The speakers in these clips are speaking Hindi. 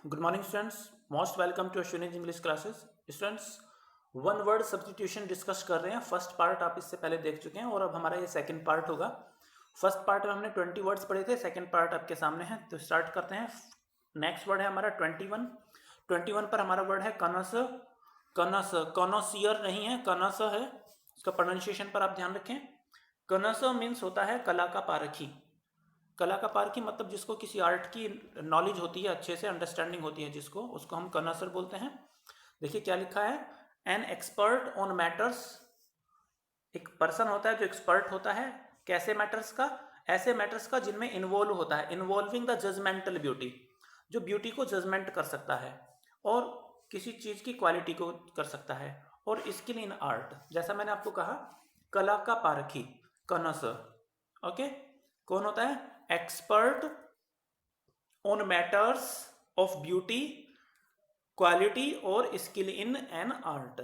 Good morning, students. Most welcome to Ashwini's English classes. Students, one word substitution discuss कर रहे हैं. फर्स्ट पार्ट आप इससे पहले देख चुके हैं और अब हमारा ये सेकंड पार्ट होगा. फर्स्ट पार्ट में हमने 20 वर्ड्स पढ़े थे. सेकंड पार्ट आपके सामने है, तो स्टार्ट करते हैं. नेक्स्ट वर्ड है हमारा 21. 21 पर हमारा वर्ड है कनस. कनस कनोसियर नहीं है, कनस है. इसका प्रोनाउंसिएशन पर आप ध्यान रखें. कनस मीन्स होता है कला का पारखी. कला का पारखी मतलब जिसको किसी आर्ट की नॉलेज होती है, अच्छे से अंडरस्टैंडिंग होती है जिसको, उसको हम कनसर बोलते हैं. देखिए क्या लिखा है. An expert on matters. एक पर्सन होता है जो एक्सपर्ट होता है कैसे मैटर्स का, ऐसे मैटर्स का जिनमें इन्वॉल्व होता है. इन्वॉल्विंग द जजमेंटल ब्यूटी, जो ब्यूटी को जजमेंट कर सकता है और किसी चीज की क्वालिटी को कर सकता है. और स्किल इन आर्ट, जैसा मैंने आपको कहा, कला का पारखी कनसर. ओके, कौन होता है? Expert on matters of beauty, quality or skill in an art.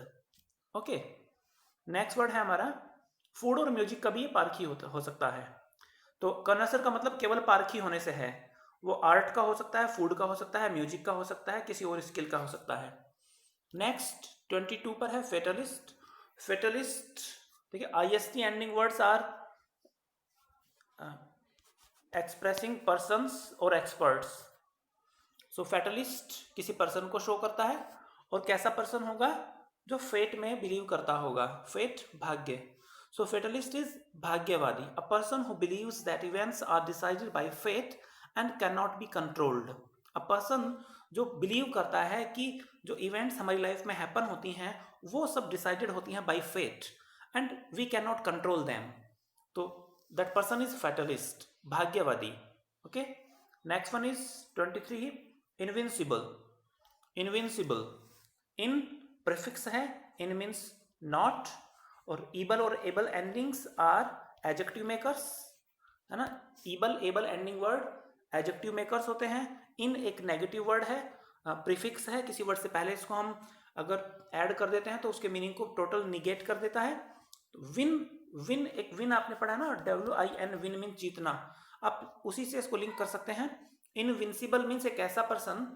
Okay, next word है हमारा फूड और म्यूजिक का भी ये पारखी हो सकता है. तो कनसर का मतलब केवल पारखी होने से है. वो आर्ट का हो सकता है, फूड का हो सकता है, म्यूजिक का हो सकता है, किसी और स्किल का हो सकता है. नेक्स्ट 22 पर है फेटलिस्ट. फेटलिस्ट देखिए, IST ending words are expressing persons और एक्सपर्ट्स. सो फैटलिस्ट किसी पर्सन को शो करता है. और कैसा पर्सन होगा? जो फेट में बिलीव करता होगा. फेट भाग्य. सो फेटलिस्ट इज भाग्यवादी. A person who believes that events are decided by fate and can not be controlled. A person जो बिलीव करता है कि जो इवेंट्स हमारी लाइफ में हैपन होती हैं वो सब डिसाइडेड होती हैं by fate and we can not control them. तो दैट पर्सन इज फैटलिस्ट, भाग्यवादी. Okay, next one is 23 invincible. Invincible in prefix है, इन मीन्स नॉट, और ईबल और able endings are adjective makers, है ना. Ible able ending word adjective makers होते हैं. इन एक नेगेटिव वर्ड है, प्रीफिक्स है, किसी वर्ड से पहले इसको हम अगर ऐड कर देते हैं तो उसके मीनिंग को टोटल निगेट कर देता है. विन, विन एक विन आपने पढ़ा ना, WIN, विन मीन जीतना. आप उसी से इसको लिंक कर सकते हैं. इनविंसिबल मीन्स एक ऐसा पर्सन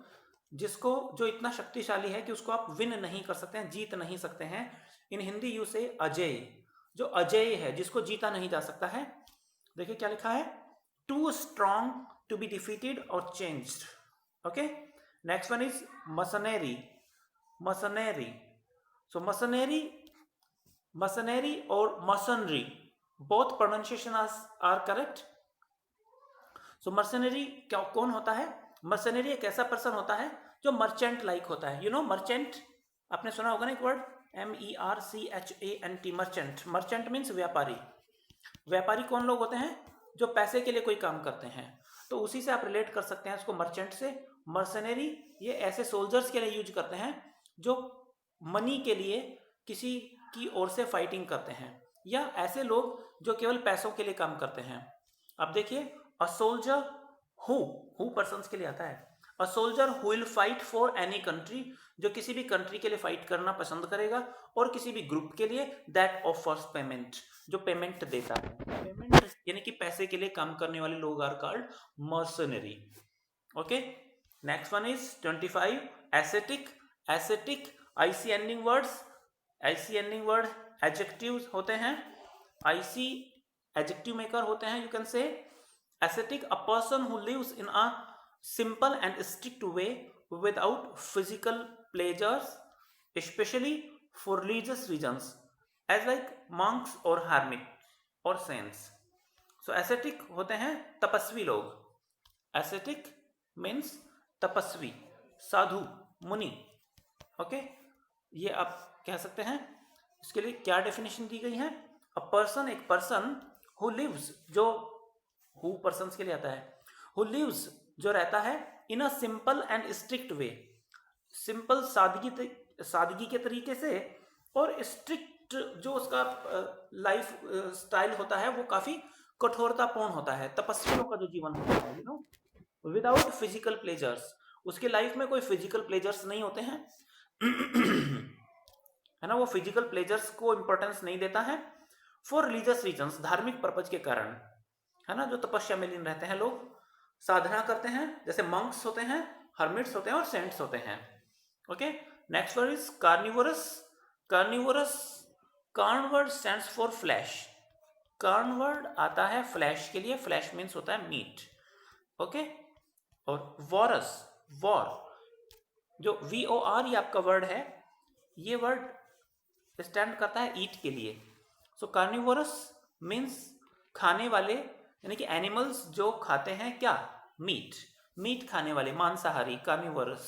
जिसको, जो इतना शक्तिशाली है कि उसको आप विन नहीं कर सकते हैं, जीत नहीं सकते हैं. इन हिंदी यू से अजय, जो अजय है, जिसको जीता नहीं जा सकता है. देखिए क्या लिखा है. Too strong to be defeated or changed. Okay, next one is mercenary. Mercenary, so mercenary, mercenary और mercenary both pronunciation are correct. So mercenary क्या, कौन होता है? मर्सनरी एक ऐसा पर्सन होता है जो मर्चेंट लाइक होता है. यू नो मर्चेंट, आपने सुना होगा ना एक word, MERCHANT, merchant. Merchant means व्यापारी. व्यापारी कौन लोग होते हैं? जो पैसे के लिए कोई काम करते हैं. तो उसी से आप रिलेट कर सकते हैं इसको मर्चेंट से. मर्सनरी ये ऐसे सोल्जर्स के लिए यूज करते हैं जो मनी के लिए किसी की ओर से फाइटिंग करते हैं, या ऐसे लोग जो केवल पैसों के लिए काम करते हैं. अब देखिए, अ सोल्जर हु पर्सन्स के लिए आता है. A soldier who will fight for any country, जो किसी भी कंट्री के लिए फाइट करना पसंद करेगा, और किसी भी ग्रुप के लिए दैट ऑफर्स पेमेंट, जो पेमेंट देता है. पेमेंट यानी कि पैसे के लिए काम करने वाले लोग are called mercenary. Okay, next one is 25 aesthetic. Aesthetic IC ending words, IC ending word adjectives होते हैं. IC एडजेक्टिव मेकर होते हैं. You can say aesthetic, a person who lives in a simple and strict way without physical pleasures, especially for religious reasons, as like monks or hermit or saints. So ascetic होते हैं तपस्वी लोग. ascetic means तपस्वी, साधु, मुनि. ओके, ये आप कह सकते हैं. इसके लिए क्या डेफिनेशन दी गई है? अ पर्सन, एक पर्सन, हु लिव्स, जो हु पर्सन्स के लिए आता है, हु लिव्स जो रहता है, in a simple and strict way. Simple सादगी के तरीके से, और स्ट्रिक्ट जो उसका लाइफ स्टाइल होता है वो काफी कठोरतापूर्ण होता है. तपस्वियों का जो जीवन होता है, you know, without physical pleasures. उसके लाइफ में कोई फिजिकल प्लेजर्स नहीं होते हैं. है ना, वो फिजिकल प्लेजर्स को इंपॉर्टेंस नहीं देता है. फॉर रिलीजियस रीजंस, धार्मिक पर्पज के कारण, है ना. जो तपस्या में लीन रहते हैं लोग, साधना करते हैं, जैसे मंक्स होते हैं, हर्मिट्स होते हैं और सेंट्स होते हैं। Okay, next word is carnivorous. Carnivorous, corn word stands for flash. Corn word आता है फ्लैश के लिए, फ्लैश मीन्स होता है मीट। ओके, और वॉरस, वॉर, जो VOR ये आपका वर्ड है, ये वर्ड स्टैंड करता है ईट के लिए। सो कार्निवोरस मीन्स खाने वाले, यानी कि एनिमल्स जो खाते हैं क्या, मीट, मीट खाने वाले, मांसाहारी, carnivorous,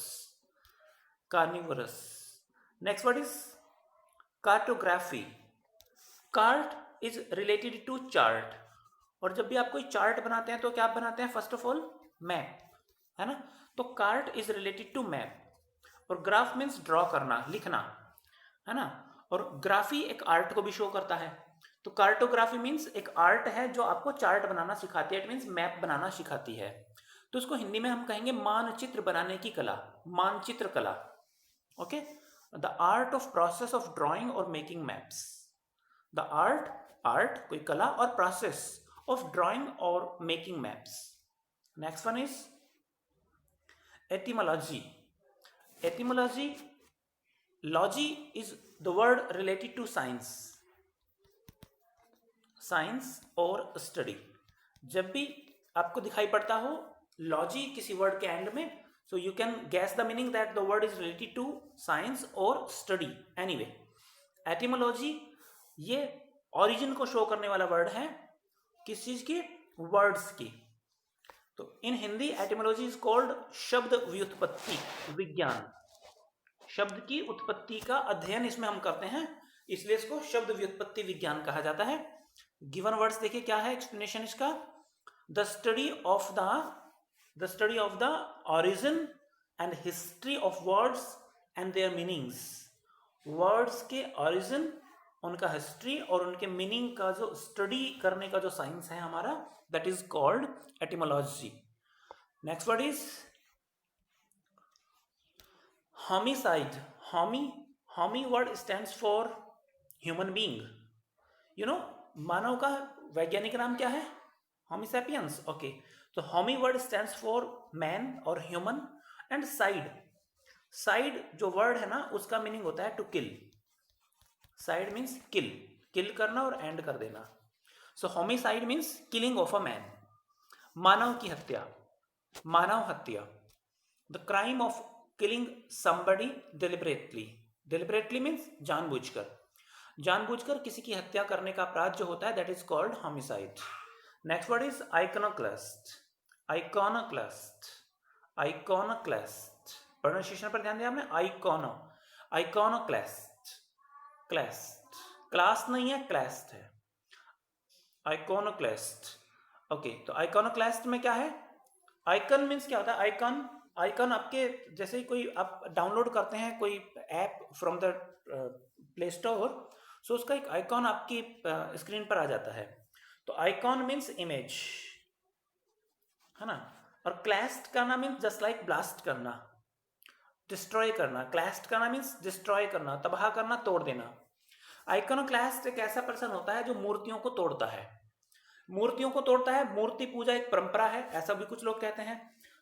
carnivorous. Next word is cartography. Cart is related to chart, और जब भी आप कोई चार्ट बनाते हैं तो क्या आप बनाते हैं, फर्स्ट ऑफ ऑल मैप, है ना। तो cart is related to map, और ग्राफ मीन्स ड्रॉ करना, लिखना, है ना। और ग्राफी एक आर्ट को भी शो करता है। तो कार्टोग्राफी मीन्स एक आर्ट है जो आपको चार्ट बनाना सिखाती है, इट मीन्स मैप बनाना सिखाती है। तो इसको हिंदी में हम कहेंगे मानचित्र बनाने की कला, मानचित्र कला। Okay, the art of process of drawing or making maps. The art, art कोई कला, और process of drawing or making maps. Next one is etymology. Etymology, logy is the word related to science, science और स्टडी। जब भी आपको दिखाई पड़ता हो लॉजी किसी वर्ड के एंड में, so you can guess the meaning that the word is related to science or study anyway. etymology ये origin को शो करने वाला वर्ड है, किस चीज की, वर्ड्स की। तो इन हिंदी एटिमोलॉजी इज कॉल्ड शब्द व्युत्पत्ति विज्ञान। शब्द की उत्पत्ति का अध्ययन इसमें हम करते हैं, इसलिए इसको शब्द व्युत्पत्ति विज्ञान कहा जाता है। गिवन वर्ड्स देखिए क्या है एक्सप्लेनेशन इसका, the study of the origin and history of words and their meanings। Words के origin, उनका हिस्ट्री और उनके मीनिंग का जो स्टडी करने का जो साइंस है हमारा, that is called etymology. Next word is homicide। Homi word stands for human being. You know, मानव का वैज्ञानिक नाम क्या है, होमी सैपियंस। ओके, तो homi word stands for man और ह्यूमन, एंड साइड, साइड जो वर्ड है ना उसका मीनिंग होता है to kill. Cide means kill, kill करना और एंड कर देना। So homicide means killing of a man, मानव की हत्या, मानव हत्या। The crime of killing somebody deliberately. Deliberately means जानबूझकर, जानबूझकर किसी की हत्या करने का अपराध जो होता है, that is called homicide. Next word is iconoclast. Iconoclast, iconoclast, pronunciation पर ध्यान दिया आपने, आइकोनो, आइकोनोक्लास्ट, क्लास्ट, क्लास नहीं है क्लास्ट है, आइकोनोक्लास्ट। ओके, तो आइकोनोक्लास्ट में क्या है, आइकन मीन्स क्या होता है, आइकन, आइकन आपके जैसे ही कोई आप डाउनलोड करते हैं कोई app from the play store, so उसका एक आइकॉन आपकी स्क्रीन पर आ जाता है। तो आइकॉन मीन्स इमेज, है ना। और क्लास्ट करना मीन्स जस्ट लाइक ब्लास्ट करना, डिस्ट्रॉय करना। क्लास्ट करना मीन्स डिस्ट्रॉय करना, तबाह करना, तोड़ देना। आइकोनोक्लास्ट एक ऐसा पर्सन होता है जो मूर्तियों को तोड़ता है, मूर्तियों को तोड़ता है। मूर्ति पूजा एक परंपरा है, ऐसा भी कुछ लोग कहते हैं।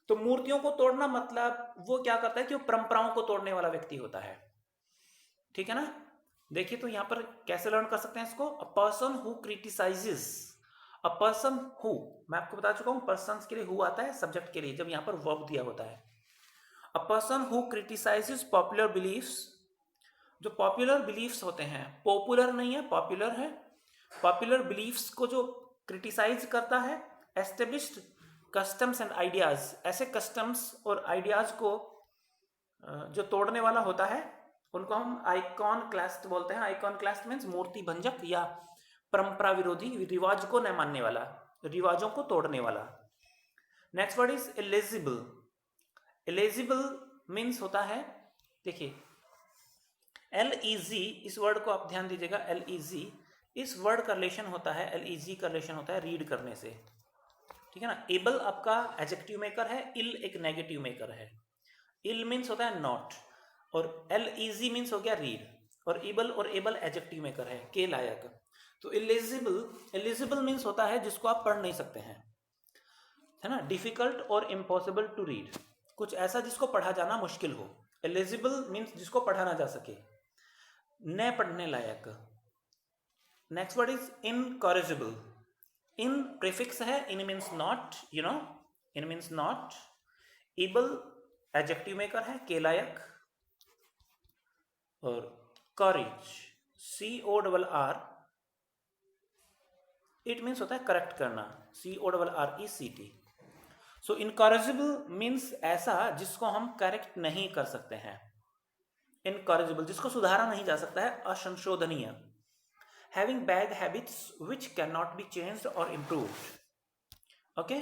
तो मूर्तियों को तोड़ना मतलब वो क्या करता है कि वो परंपराओं को तोड़ने वाला व्यक्ति होता है, ठीक है ना। देखिए तो यहां पर कैसे लर्न कर सकते हैं इसको, अ person who criticises, a person who, मैं आपको बता चुका हूं पर्सन के लिए हु आता है सब्जेक्ट के लिए जब यहां पर वर्ब दिया होता है। A person who criticises popular beliefs, जो पॉपुलर बिलीफ्स होते हैं, पॉपुलर नहीं है पॉपुलर है, पॉपुलर बिलीफ्स को जो क्रिटिसाइज करता है। एस्टेब्लिश्ड कस्टम्स एंड आइडियाज, ऐसे कस्टम्स और आइडियाज को जो तोड़ने वाला होता है उनको हम आइकॉनक्लास्ट बोलते हैं। आइकॉनक्लास्ट मीन्स मूर्ति भंजक या परंपरा विरोधी, रिवाज को न मानने वाला, रिवाजों को तोड़ने वाला। Next word is illegible. Illegible means होता है, देखिए LEG, इस वर्ड को आप ध्यान दीजिएगा, LEG, इस वर्ड का रिलेशन होता है, LEG का रिलेशन होता है रीड करने से, ठीक है ना। एबल आपका एडजेक्टिव मेकर है, इल एक नेगेटिव मेकर है। इल मीन्स होता है नॉट, और LEG मीन्स हो गया रीड, और इबल और एबल एडजेक्टिव मेकर है, के लायक। तो इलिजिबल, इलिजिबल मीन्स होता है जिसको आप पढ़ नहीं सकते हैं, है ना। डिफिकल्ट और इम्पॉसिबल टू रीड, कुछ ऐसा जिसको पढ़ा जाना मुश्किल हो। एलिजिबल मीन्स जिसको पढ़ा ना जा सके, न पढ़ने लायक। Next word is incorrigible. In prefix है, in means not, you know, in means not. Able adjective maker है, के लायक। और कॉरेज, CORR, इट मीन्स होता है करेक्ट करना, CORRECT। सो इनकॉरिजिबल मीन्स ऐसा जिसको हम करेक्ट नहीं कर सकते हैं। इनकॉरिजिबल जिसको सुधारा नहीं जा सकता है, असंशोधनीय। Having bad habits which can not be changed or improved. Okay,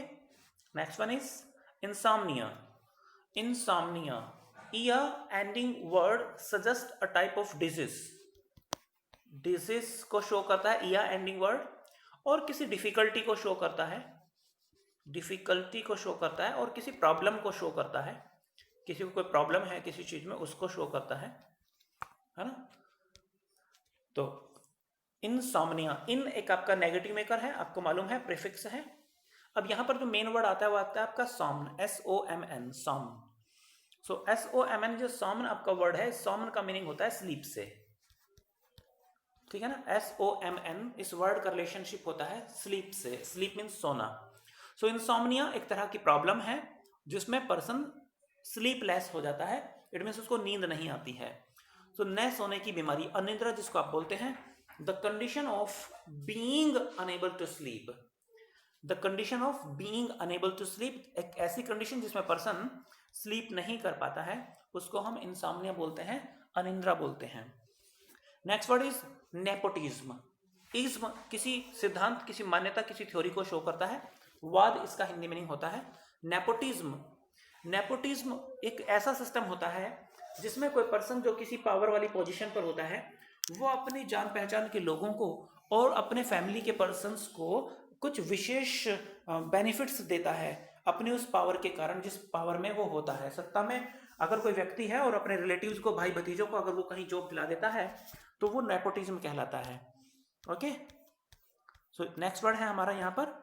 next one is insomnia. Insomnia, ia ending word suggest a type of disease. Disease को शो करता है ईयर एंडिंग वर्ड, और किसी डिफिकल्टी को शो करता है, डिफिकल्टी को शो करता है, और किसी प्रॉब्लम को शो करता है। किसी को कोई प्रॉब्लम है किसी चीज में, उसको शो करता है ना। तो इनसोम्निया, इन एक आपका नेगेटिव मेकर है, आपको मालूम है, प्रीफिक्स है। अब यहां पर जो मेन वर्ड आता है वो आता है आपका सोम्न, SOMN, सोम्न। सो SOMN जो सोम्न आपका वर्ड है, सोम्न का मीनिंग होता है स्लीप से, ठीक है ना। SOMN, इस वर्ड का रिलेशनशिप होता है स्लीप से। स्लीप मीन्स सोना। सो इंसोम्निया एक तरह की प्रॉब्लम है जिसमें पर्सन स्लीपलेस हो जाता है, इट मीन्स उसको नींद नहीं आती है। सो न सोने की बीमारी, अनिद्रा जिसको आप बोलते हैं, the condition of being unable to sleep. The condition of being unable to sleep, एक ऐसी कंडीशन जिसमें पर्सन स्लीप नहीं कर पाता है, उसको हम इंसोम्निया बोलते हैं, अनिद्रा बोलते हैं। Next word is nepotism. Ism किसी सिद्धांत, किसी मान्यता, किसी थ्योरी को शो करता है। वाद इसका हिंदी मीनिंग होता है। नेपोटिज्म, नेपोटिज्म एक ऐसा सिस्टम होता है जिसमें कोई पर्सन जो किसी पावर वाली पोजीशन पर होता है, वो अपनी जान पहचान के लोगों को और अपने फैमिली के पर्सन्स को कुछ विशेष बेनिफिट्स देता है अपनी उस पावर के कारण, जिस पावर में वो होता है। सत्ता में अगर कोई व्यक्ति है और अपने रिलेटिव्स को, भाई भतीजों को अगर वो कहीं जॉब दिला देता है, तो वो नेपोटिज्म कहलाता है। ओके, सो नेक्स्ट वर्ड है हमारा यहां पर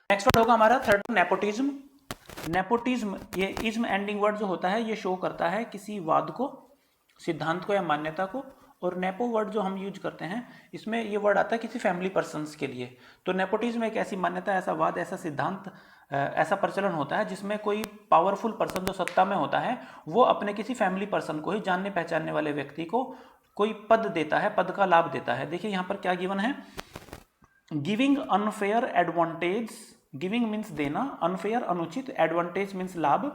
नेक्स्ट वर्ड होगा हमारा थर्ड, नेपोटिज्म। नेपोटिज्म, ये इज्म एंडिंग वर्ड जो होता है, ये शो करता है किसी वाद को, सिद्धांत को या मान्यता को। और नेपो वर्ड जो हम यूज करते हैं, इसमें ये वर्ड आता है किसी फैमिली पर्सन्स के लिए। तो नेपोटिज्म एक ऐसी मान्यता, ऐसा वाद, ऐसा सिद्धांत, ऐसा प्रचलन होता है जिसमें कोई पावरफुल पर्सन जो सत्ता में होता है, वो अपने किसी फैमिली पर्सन को ही, जानने पहचानने वाले व्यक्ति को कोई पद देता है, पद का लाभ देता है। देखिए यहाँ पर क्या गिवन है, giving unfair advantage, giving means देना, अनफेयर अनुचित, एडवांटेज मीन्स लाभ,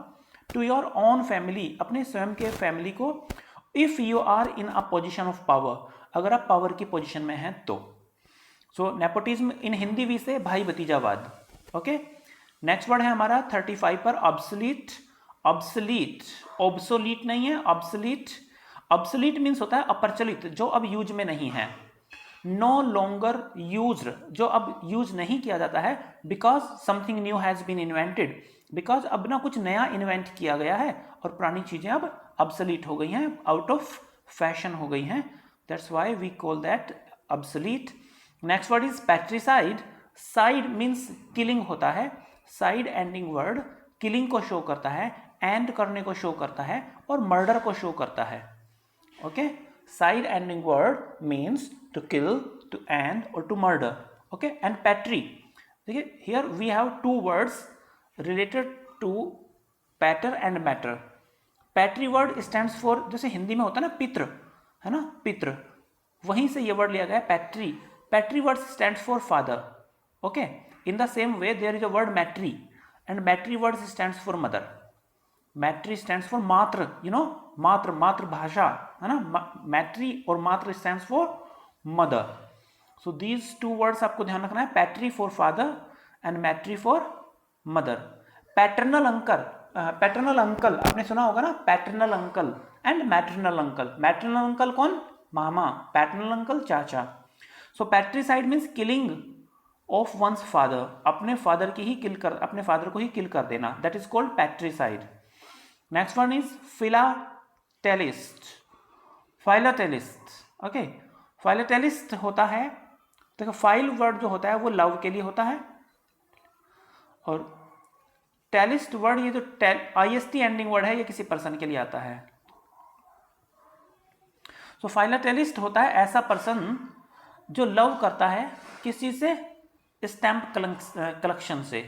टू योर ओन फैमिली, अपने स्वयं के फैमिली को, if you are in a position of power, अगर आप पावर की पोजिशन में हैं तो। So nepotism in Hindi we say भाई भतीजावाद। ओके, नेक्स्ट वर्ड है हमारा 35 पर, ऑब्सोलीट। ऑब्सोलीट, ऑब्सोलीट नहीं है, ऑब्सोलीट। ऑब्सोलीट मीन्स होता है अप्रचलित, जो अब यूज में नहीं है। नो लॉन्गर यूज्ड, जो अब यूज नहीं किया जाता है, because something new has been invented, because अब ना कुछ नया इन्वेंट किया गया है और पुरानी चीजें अब ऑब्सोलीट हो गई हैं, आउट ऑफ फैशन हो गई हैं, that's why we call that obsolete. Next word is patricide. Cide means killing होता है, साइड एंडिंग वर्ड किलिंग को शो करता है, एंड करने को शो करता है, और मर्डर को शो करता है। Okay, side ending word means to kill, to end or to murder. Okay, and patry, देखिए here we have two words related to patter and matter. Patry word stands for, जैसे हिंदी में होता है ना पितृ, है ना, पितृ, वहीं से ये वर्ड लिया गया है पैट्री। पैट्री word stands for father. Okay, in the same way there is a word matry, and matry word stands for mother. Matri stands for मात्र, यू नो, मात्र, मातृभाषा, है ना। मैट्री और मात्र stands for mother. So these two words आपको ध्यान रखना है, patri for father and matri for mother. Paternal uncle, paternal uncle आपने सुना होगा ना, paternal uncle and maternal uncle. Maternal uncle कौन, मामा, पैटर्नल अंकल चाचा। So patricide means killing of one's father, अपने फादर की ही किल कर, अपने फादर को ही किल कर देना, that is called patricide. Next one is philatelist. Philatelist. Okay. फाइलेटेलिस्ट होता है, देखो फाइल वर्ड जो होता है वो लव के लिए होता है, और टेलिस्ट वर्ड ये जो IST एंडिंग वर्ड है ये किसी पर्सन के लिए आता है। तो फाइलेटेलिस्ट होता है ऐसा पर्सन जो लव करता है किसी से स्टैम्प कलेक्शन से,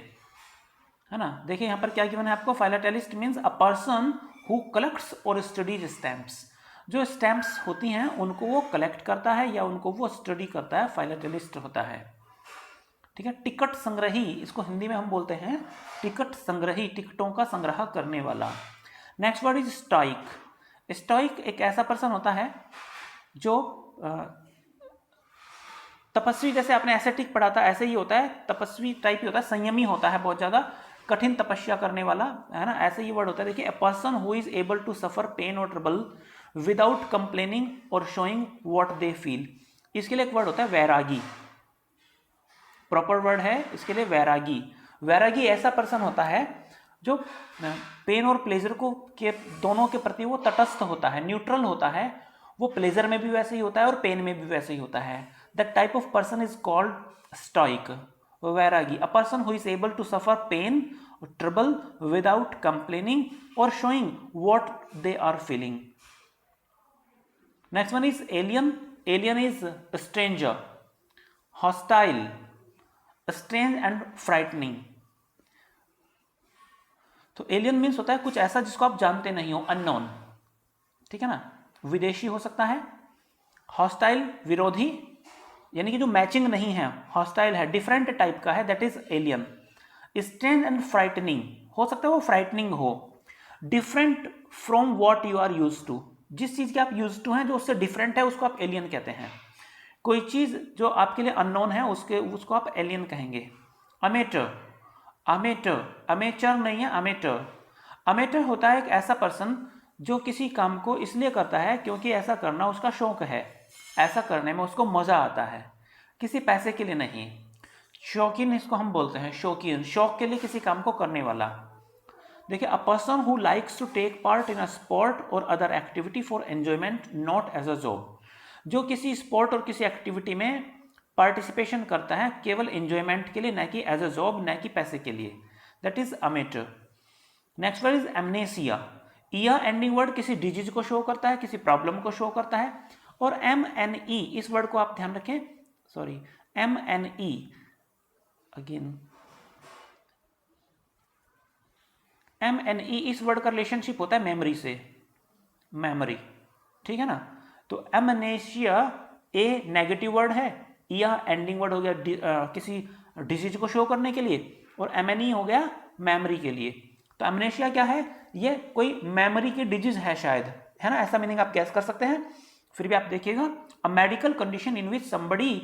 है ना। देखिए यहाँ पर क्या गिवन है आपको, philatelist means a person who collects or studies stamps. जो स्टैम्प्स होती हैं उनको वो कलेक्ट करता है या उनको वो स्टडी करता है, फाइलेटेलिस्ट होता है। ठीक है, टिकट संग्रही, इसको हिंदी में हम बोलते हैं टिकट संग्रही, टिकटों का संग्रह करने वाला। Next word is stoic. Stoic एक ऐसा पर्सन होता है जो तपस्वी, जैसे आपने एसेटिक पढ़ा था ऐसे ही होता है, तपस्वी टाइप ही होता है, संयमी होता है, बहुत ज़्यादा कठिन तपस्या करने वाला, है ना, ऐसे ही वर्ड होता है। देखिए, a person who is able to suffer pain और ट्रबल विदाउट कंप्लेनिंग और शोइंग व्हाट दे फील। इसके लिए एक वर्ड होता है वैरागी, प्रॉपर वर्ड है इसके लिए वैरागी। वैरागी ऐसा पर्सन होता है जो पेन और प्लेजर को के दोनों के प्रति वो तटस्थ होता है, न्यूट्रल होता है, वो प्लेजर में भी वैसे ही होता है और पेन में भी वैसे ही होता है। That type of person is called stoic, वैरागी। A person who is able to suffer pain trouble without complaining और showing what they are feeling. Next one is alien. Alien is stranger, hostile, strange and frightening. तो एलियन मीन्स होता है कुछ ऐसा जिसको आप जानते नहीं हो, अननोन, ठीक है ना, विदेशी हो सकता है। हॉस्टाइल विरोधी, यानी कि जो मैचिंग नहीं है, हॉस्टाइल है, डिफरेंट टाइप का है, that is alien. Strange and frightening, हो सकता है वो फ्राइटनिंग हो। Different from what you are used to, जिस चीज के आप यूज्ड टू हैं जो उससे डिफरेंट है उसको आप एलियन कहते हैं। कोई चीज जो आपके लिए अननोन है उसको आप एलियन कहेंगे। अमेटर, अमेटर, अमेचर नहीं है, अमेटर। अमेटर होता है एक ऐसा पर्सन जो किसी काम को इसलिए करता है क्योंकि ऐसा करना उसका शौक है, ऐसा करने में उसको मजा आता है, किसी पैसे के लिए नहीं। शौकीन इसको हम बोलते हैं, शौकीन, शौक के लिए किसी काम को करने वाला। देखिए, a person who likes to take part in a sport or other activity for enjoyment not as a job. जो किसी स्पोर्ट और किसी एक्टिविटी में पार्टिसिपेशन करता है केवल एंजॉयमेंट के लिए, न कि एज अ जॉब, न कि पैसे के लिए, that is amateur. Next word is amnesia. Ia ending word किसी डिजीज को शो करता है, किसी प्रॉब्लम को शो करता है। और MNE, इस वर्ड को आप ध्यान रखें, सॉरी, MNE अगेन, MNE इस वर्ड का रिलेशनशिप होता है मेमोरी से, मेमोरी, ठीक है ना। तो एमनेशिया ए नेगेटिव वर्ड है, या एंडिंग वर्ड हो गया किसी डिजीज को शो करने के लिए, और MNE हो गया मेमोरी के लिए। तो एमनेशिया क्या है, ये कोई मेमोरी की डिजीज है शायद, है ना, ऐसा मीनिंग आप गैस कर सकते हैं। फिर भी आप देखिएगा, a medical condition in which somebody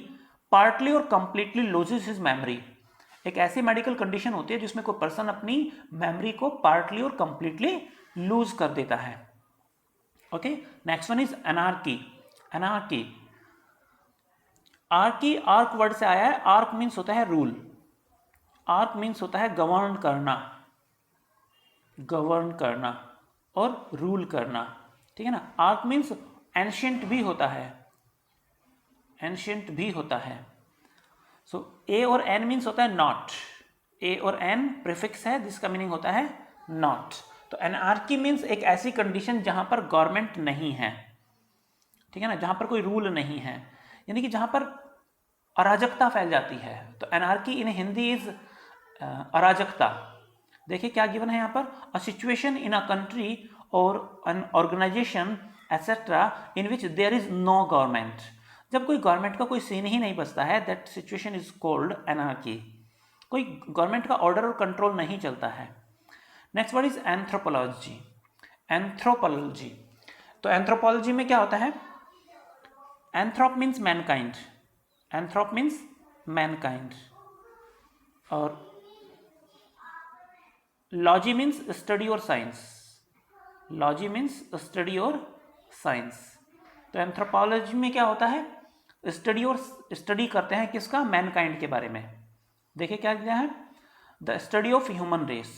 partly और कंप्लीटली लूजेस हिज मेमोरी। एक ऐसी मेडिकल कंडीशन होती है जिसमें कोई पर्सन अपनी मेमोरी को पार्टली और कंप्लीटली लूज कर देता है। Okay, next one is anarchy. Anarchy, Archie arc word से आया है। आर्क मीन्स होता है रूल, आर्क मीन्स होता है गवर्न करना, गवर्न करना और रूल करना, ठीक है ना। आर्क मीन्स एंशिएंट भी होता है, एंशिएंट भी होता है। सो ए और एन मीन्स होता है नॉट, ए और एन प्रीफिक्स है जिसका मीनिंग होता है नॉट। तो एनार्की मीन्स एक ऐसी कंडीशन जहां पर गवर्नमेंट नहीं है, ठीक है ना, जहां पर कोई रूल नहीं है, यानी कि जहां पर अराजकता फैल जाती है। तो एनार्की इन हिंदी इज अराजकता। देखिए क्या गिवन है यहाँ पर, a situation in a country or an organisation etcetera in which there is no government. जब कोई गवर्नमेंट का कोई सीन ही नहीं बचता है, that situation is called anarchy. कोई गवर्नमेंट का ऑर्डर और कंट्रोल नहीं चलता है। Next word is anthropology. Anthropology, तो एंथ्रोपोलॉजी में क्या होता है, एंथ्रोप मीन्स मैनकाइंड, एंथ्रोप मीन्स मैनकाइंड, और लॉजी मीन्स स्टडी और साइंस, लॉजी मीन्स स्टडी और साइंस। तो एंथ्रोपोलॉजी में क्या होता है, स्टडी और स्टडी करते हैं किसका, मैनकाइंड के बारे में। देखिए क्या दिया है, the study of human race,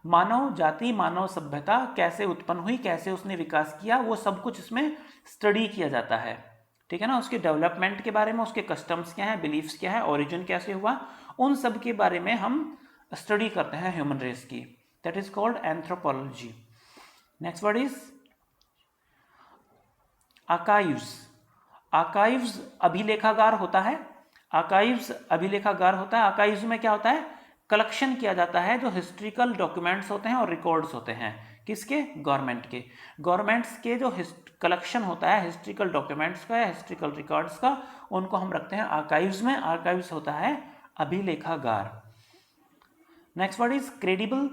मानव जाति, मानव सभ्यता कैसे उत्पन्न हुई, कैसे उसने विकास किया, वो सब कुछ इसमें स्टडी किया जाता है। ठीक है ना, उसके डेवलपमेंट के बारे में, उसके कस्टम्स क्या है, बिलीफ्स क्या है, ओरिजिन कैसे हुआ, उन सब के बारे में हम स्टडी करते हैं ह्यूमन रेस की। That is called anthropology. Next word is archives. Archives अभिलेखागार होता है। आर्काइव्स अभिलेखागार होता है। आर्काइव्स में क्या होता है, कलेक्शन किया जाता है जो हिस्ट्रिकल डॉक्यूमेंट्स होते हैं और रिकॉर्ड्स होते हैं। किसके, गवर्नमेंट के। गवर्नमेंट्स के जो कलेक्शन होता है हिस्ट्रिकल डॉक्यूमेंट्स का या हिस्ट्रिकल रिकॉर्ड्स का, उनको हम रखते हैं आर्काइव्स में। आर्काइव्स होता है अभिलेखागार। Next word is credible.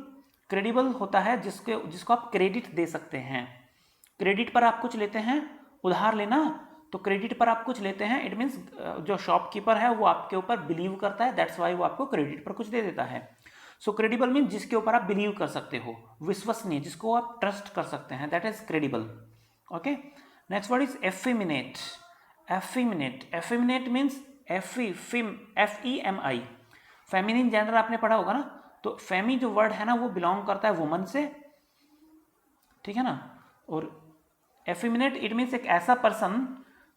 Credible होता है जिसको आप क्रेडिट दे सकते हैं। क्रेडिट पर आप कुछ लेते हैं, उधार लेना, तो क्रेडिट पर आप कुछ लेते हैं, इट मीन्स जो शॉपकीपर है वो आपके ऊपर बिलीव करता है, दैट्स वाई वो आपको क्रेडिट पर कुछ दे देता है। सो क्रेडिबल मीन जिसके ऊपर आप बिलीव कर सकते हो, विश्वसनीय, जिसको आप ट्रस्ट कर सकते हैं, that is credible. Okay, next word is effeminate. Effeminate, effeminate means FEMI, feminine gender आपने पढ़ा होगा ना, तो फेमी जो वर्ड है ना वो बिलोंग करता है वुमन से, ठीक है ना। और एफिमिनेट इट मीन्स एक ऐसा पर्सन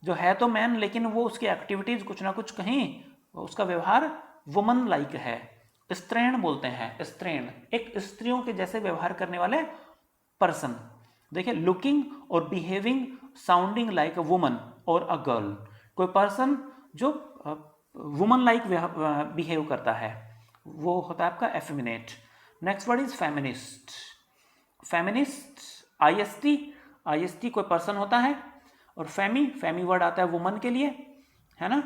जो है तो मैन, लेकिन वो उसकी एक्टिविटीज कुछ ना कुछ कहीं उसका व्यवहार वुमन लाइक है। स्त्रीण बोलते हैं, स्त्रीण, एक स्त्रियों के जैसे व्यवहार करने वाले पर्सन। देखिए, looking or behaving sounding like a woman or a girl, कोई पर्सन जो वुमन लाइक बिहेव करता है, वो होता है आपका effeminate. Next word is feminist. Feminist IST कोई पर्सन होता है, और फेमी वर्ड आता है वुमन के लिए, है ना।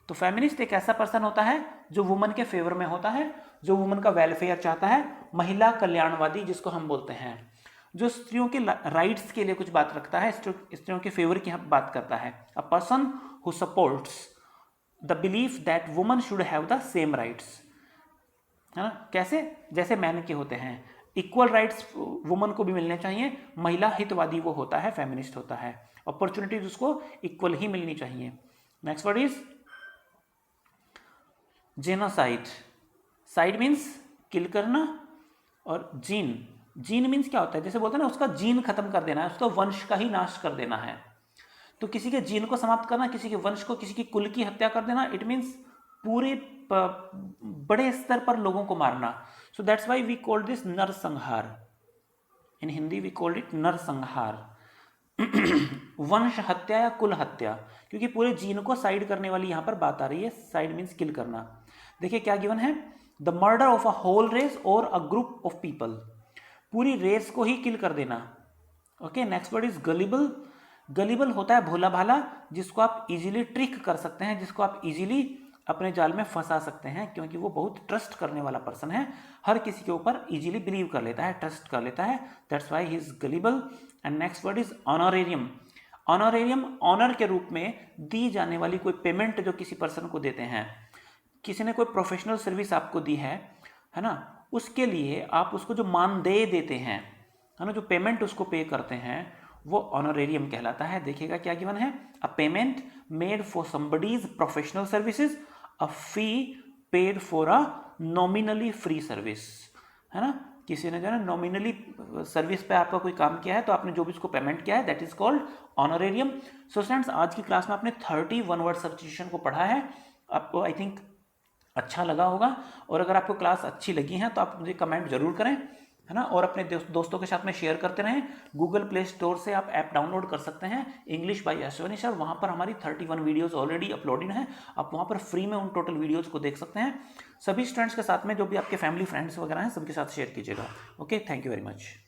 तो फेमिनिस्ट एक ऐसा पर्सन होता है जो वुमन के फेवर में होता है, जो वुमन का वेलफेयर चाहता है, महिला कल्याणवादी जिसको हम बोलते हैं, जो स्त्रियों के राइट्स के लिए कुछ बात रखता है, स्त्रियों के फेवर की बात करता है। A person who supports the belief that woman should have the same rights, है ना। कैसे, जैसे मैन के होते हैं, इक्वल राइट्स वुमन को भी मिलने चाहिए। महिला हितवादी वो होता है, फेमिनिस्ट होता है। अपॉर्चुनिटीज उसको इक्वल ही मिलनी चाहिए। Next word is genocide. Cide means kill करना, और जीन मीन्स क्या होता है, जैसे बोलते हैं ना उसका जीन खत्म कर देना है, उसका वंश का ही नाश कर देना है। तो किसी के जीन को समाप्त करना, किसी के वंश को, किसी की कुल की हत्या कर देना, इट मीन्स पूरे बड़े स्तर पर लोगों को मारना। So that's why we called this नरसंहार। In Hindi we called it नरसंहार। वंश हत्या या कुल हत्या, क्योंकि पूरे जीन को साइड करने वाली यहां पर बात आ रही है। साइड मीन्स किल करना। देखिए क्या गिवन है, the murder of a whole race और अ ग्रुप ऑफ पीपल, पूरी रेस को ही किल कर देना। Okay, next word is gullible. Gullible होता है भोला भाला, जिसको आप इजीली ट्रिक कर सकते हैं, जिसको आप इजीली अपने जाल में फंसा सकते हैं, क्योंकि वो बहुत ट्रस्ट करने वाला पर्सन है, हर किसी के ऊपर इजीली बिलीव कर लेता है, ट्रस्ट कर लेता है, that's why he is gullible. And next word is honorarium. Honorarium honour के रूप में दी जाने वाली कोई पेमेंट जो किसी पर्सन को देते हैं। किसी ने कोई प्रोफेशनल सर्विस आपको दी है ना, उसके लिए आप उसको जो मानदेय देते हैं, है ना, जो पेमेंट उसको पे करते हैं, वो ऑनरेरियम कहलाता है। देखिएगा क्या गिवन है, अ payment made for somebody's professional services, a fee paid for a nominally free service, है ना। किसी ने जो है नॉमिनली सर्विस पे आपका कोई काम किया है, तो आपने जो भी उसको पेमेंट किया है, that is called honorarium. So students, आज की क्लास में आपने 31 वर्ड सब्स्टिट्यूशन को पढ़ा है। आपको आई थिंक अच्छा लगा होगा, और अगर आपको क्लास अच्छी लगी है तो आप मुझे कमेंट जरूर करें, है ना, और अपने दोस्तों के साथ में शेयर करते रहें। गूगल प्ले स्टोर से आप ऐप डाउनलोड कर सकते हैं, इंग्लिश बाय अश्विनी सर, वहाँ पर हमारी 31 वीडियोस ऑलरेडी अपलोडेड हैं, आप वहाँ पर फ्री में उन टोटल वीडियोस को देख सकते हैं। सभी स्टूडेंट्स के साथ में, जो भी आपके फैमिली फ्रेंड्स वगैरह हैं, सबके साथ शेयर कीजिएगा। Okay, thank you very much.